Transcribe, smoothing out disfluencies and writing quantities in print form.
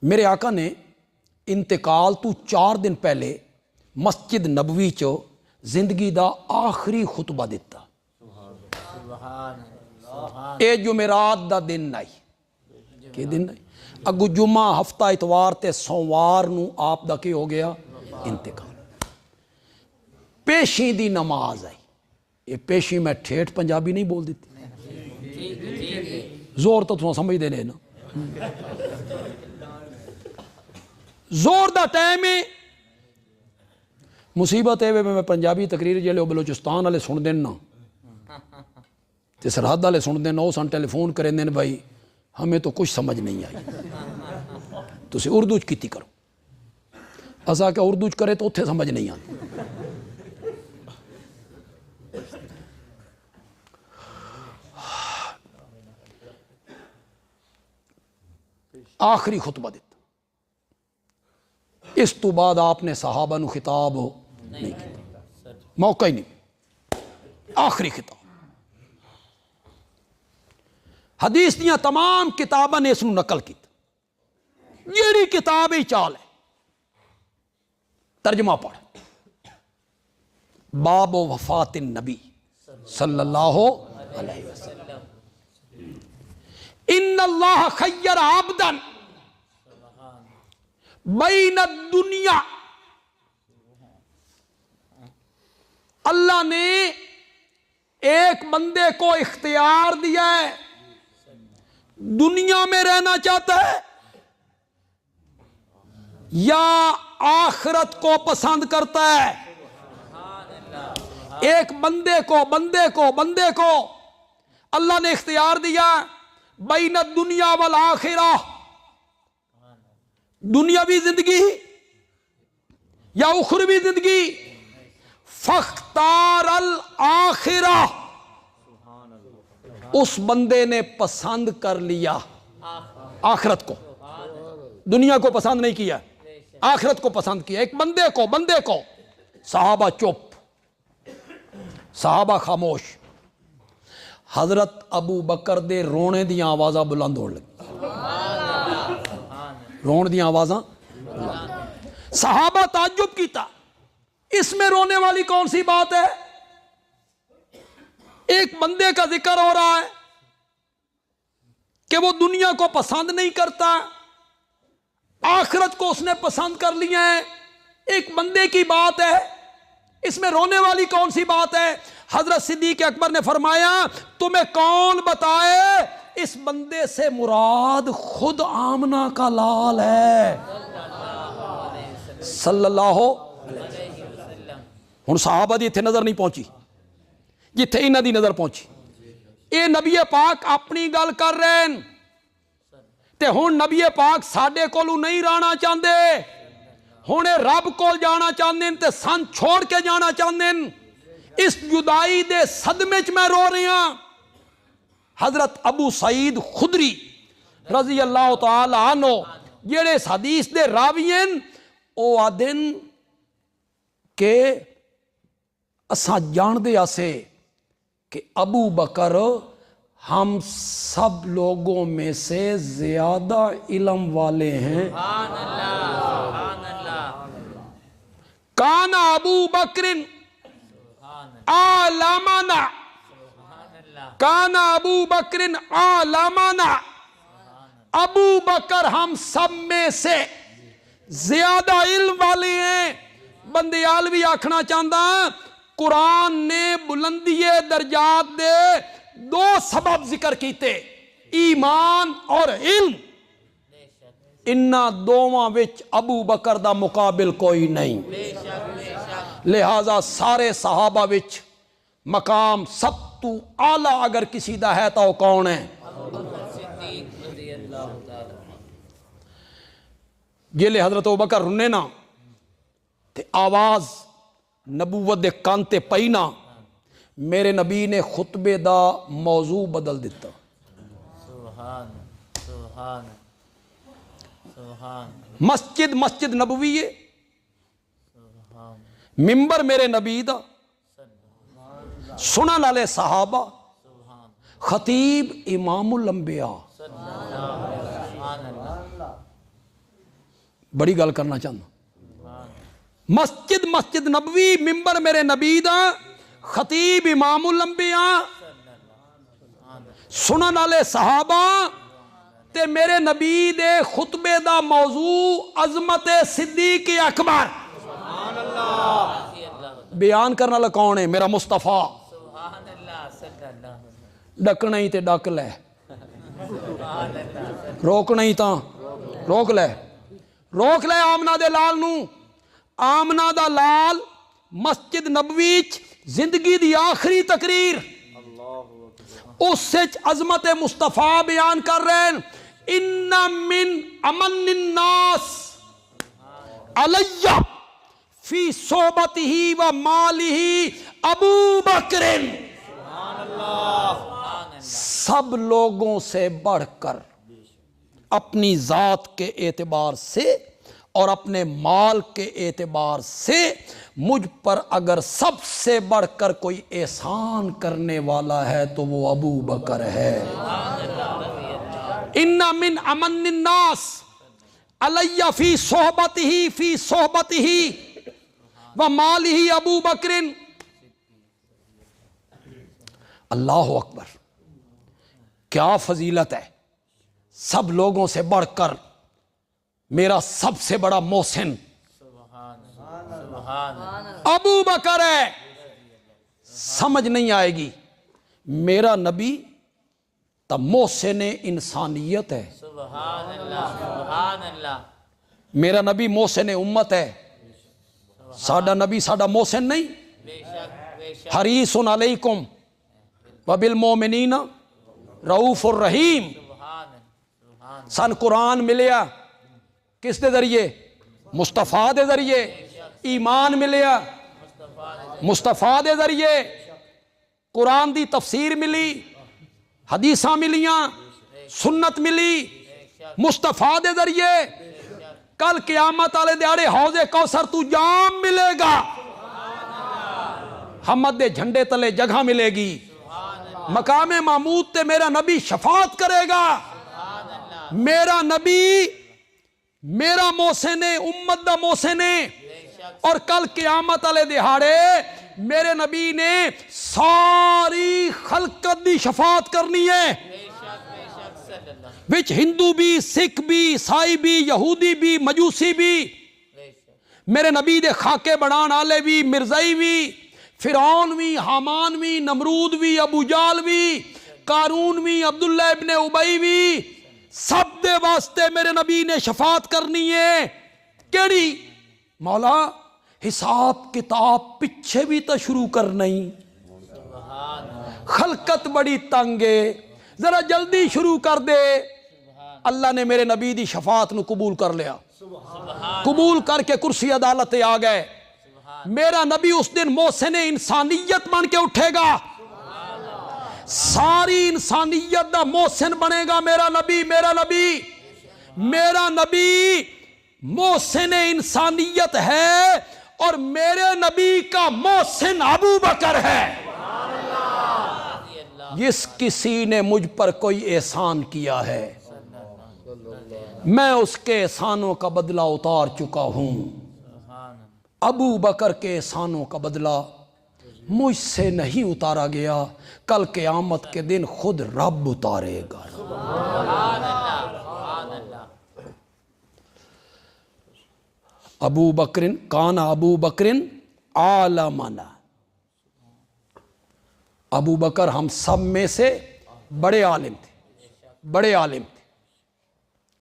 मेरे आका ने इंतकाल तो 4 दिन पहले मस्जिद नबवी चो जिंदगी दा आखिरी खुतबा दिता। ए जुमेरात दा दिन आई कि दिन आई अगू जुम्मा हफ्ता इतवार ते सोमवार नू आप दा की हो गया इंतकाल। पेशी दी नमाज आई। ये पेशी मैं ठेठ पंजाबी नहीं बोल देती, जोर तो तुम समझते ने ना। जोर दा टाइम है। मुसीबत है मैं पंजाबी तकरीर जो बलोचिस्तान वाले सुन देन ना तो सरहद वाले सुन देन, सन टेलीफोन करें देन भाई हमें तो कुछ समझ नहीं आई, तुसी उर्दू च कीती करो। असा क्या उर्दू च करे तो उत्थे समझ नहीं आती। आखिरी खुतबा दिता। इस तो बाद आपने सहाबा नू खिताब नहीं किया, मौका ही नहीं। आखिरी खिताब हदीस दियां तमाम किताबां ने इसनू नकल की। जेड़ी किताब ही चाल है तर्जमा पढ़। बाब वफात नबी सल्लल्लाहु अलैहि वसल्लम। इन्नल्लाह खय्यर आबदन बैन दुनिया। अल्लाह ने एक बंदे को इख्तियार दिया है, दुनिया में रहना चाहता है या आखिरत को पसंद करता है। एक बंदे को अल्लाह ने इख्तियार दिया बैन दुनिया वल आखिरा, दुनियावी जिंदगी या उखरवी जिंदगी। फख्तार अल आखिरा, उस बंदे ने पसंद कर लिया आखिरत को, दुनिया को पसंद नहीं किया, आखिरत को पसंद किया। एक बंदे को सहाबा चुप, सहाबा खामोश। हजरत अबू बकर दे रोने दी आवाज़ां बुलंद होने लगी, रोने दी आवाज़ां। सहाबा ताज्जुब कीता, इसमें रोने वाली कौन सी बात है? एक बंदे का जिक्र हो रहा है कि वो दुनिया को पसंद नहीं करता, आखिरत को उसने पसंद कर लिया है। एक बंदे की बात है, इसमें रोने वाली कौन सी बात है? हजरत सिद्दीक अकबर ने फरमाया तुम्हें कौन बताए इस बंदे से मुराद खुद आमना का लाल है सल्लल्लाहु अलैहि वसल्लम। हुण सहाबा दी इत्थे नजर नहीं पहुंची जिथे इन्हां दी नजर पहुंची। ये नबी पाक अपनी गल कर रहे हैं ते हुण नबी पाक साडे कोलों नहीं रहना चाहते, हुण रब कोल जाना चाहते हैं ते सन छोड़ के जाना चाहते हैं। इस जुदाई दे सदमे च मैं रो रहा। हजरत अबू सईद खुदरी रजी अल्लाह तआला अन्हु जेड़े इस हदीस दे रावी हैं ओ आदन के असां जानदे आसे कि अबू बकर हम सब लोगों में से ज्यादा इल्म वाले हैं। काना अबू बकरिन आलमना, काना अबू बकरिन आलमना। अबू बकर हम सब में से ज्यादा इल्म वाले हैं। बंदियाल भी आखना चाहता, कुरान ने बुलंदिए दर्जात दे 2 सबब जिक्र कीते, ईमान और इल्म। इन्ना दोवां विच अबू बकर दा मुकाबिल कोई नहीं। लिहाजा सारे सहाबा विच मकाम सब तू आला अगर किसी दा है तो कौन है? जेले हजरत अबू बकर रुने ना ते आवाज नबूवत दे कान ते पई ना, मेरे नबी ने खुतबे दा मौजू बदल दिता। मस्जिद नबवी है, मिंबर मेरे नबी दा, सुनन वाले सहाबा, खतीब इमामुल अंबिया। بڑی گل کرنا چاہتا مسجد نبوی ممبر میرے نبی دا خطیب امام الانبیاء سنن والے صحابہ تے میرے نبی دے خطبے دا موضوع عظمت صدیق اکبر بیان کرنے والا کون ہے؟ میرا مصطفیٰ ڈکنا ہی تے ڈک لے روکنا ہی تا روک لے آمنہ دے لال نو آمنہ دا لال مسجد نبوی زندگی دی آخری تقریر اس سے عظمت مصطفیٰ بیان کر رہے ہیں ان من امن الناس علیہ فی صحبتہ و مالہ ابو بکر سب لوگوں سے بڑھ کر اپنی ذات کے اعتبار سے اور اپنے مال کے اعتبار سے مجھ پر اگر سب سے بڑھ کر کوئی احسان کرنے والا ہے تو وہ ابو بکر ہے ان من امن الناس علیہ فی صحبتہ و مالہ ابو بکر اللہ اکبر کیا فضیلت ہے سب لوگوں سے بڑھ کر میرا سب سے بڑا محسن ابو بکر ہے سمجھ نہیں آئے گی میرا نبی تو محسن انسانیت ہے میرا نبی محسن امت ہے ساڈا نبی ساڈا محسن نہیں حریص علیکم وبالمؤمنین رؤوف الرحیم سن قرآن ملیا کس دے ذریعے مصطفیٰ دے ذریعے ایمان ملیا مصطفیٰ دے ذریعے قرآن دی تفسیر ملی حدیثاں ملیاں سنت ملی مصطفیٰ دے ذریعے کل قیامت والے دیہڑے حوض کوثر تو جام ملے گا حمد دے جھنڈے تلے جگہ ملے گی مقام محمود تے میرا نبی شفاعت کرے گا میرا نبی میرا محسن امت دا محسن اور کل قیامت والے دہاڑے میرے نبی نے ساری خلقت دی شفاعت کرنی ہے وچ ہندو بھی سکھ بھی عیسائی بھی یہودی بھی مجوسی بھی میرے نبی دے خاکے بنان والے بھی مرزائی بھی فرعون بھی حامان بھی نمرود بھی ابو جال بھی قارون بھی عبداللہ ابن ابی بھی سب دے واسطے میرے نبی نے شفاعت کرنی ہے کیڑی مولا حساب کتاب پیچھے بھی تو شروع کرنا ہی خلقت بڑی تنگ ہے ذرا جلدی شروع کر دے اللہ نے میرے نبی دی شفاعت نو قبول کر لیا قبول کر کے کرسی عدالت آ گئے میرا نبی اس دن محسن انسانیت بن کے اٹھے گا ساری انسانیت دا محسن بنے گا میرا نبی محسن انسانیت ہے اور میرے نبی کا محسن ابو بکر ہے جس کسی نے مجھ پر کوئی احسان کیا ہے میں اس کے احسانوں کا بدلہ اتار چکا ہوں ابو بکر کے احسانوں کا بدلہ مجھ سے نہیں اتارا گیا کل قیامت کے دن خود رب اتارے گا ابو بکرن کان ابو بکرن عالمنا ابو بکر ہم سب میں سے بڑے عالم تھے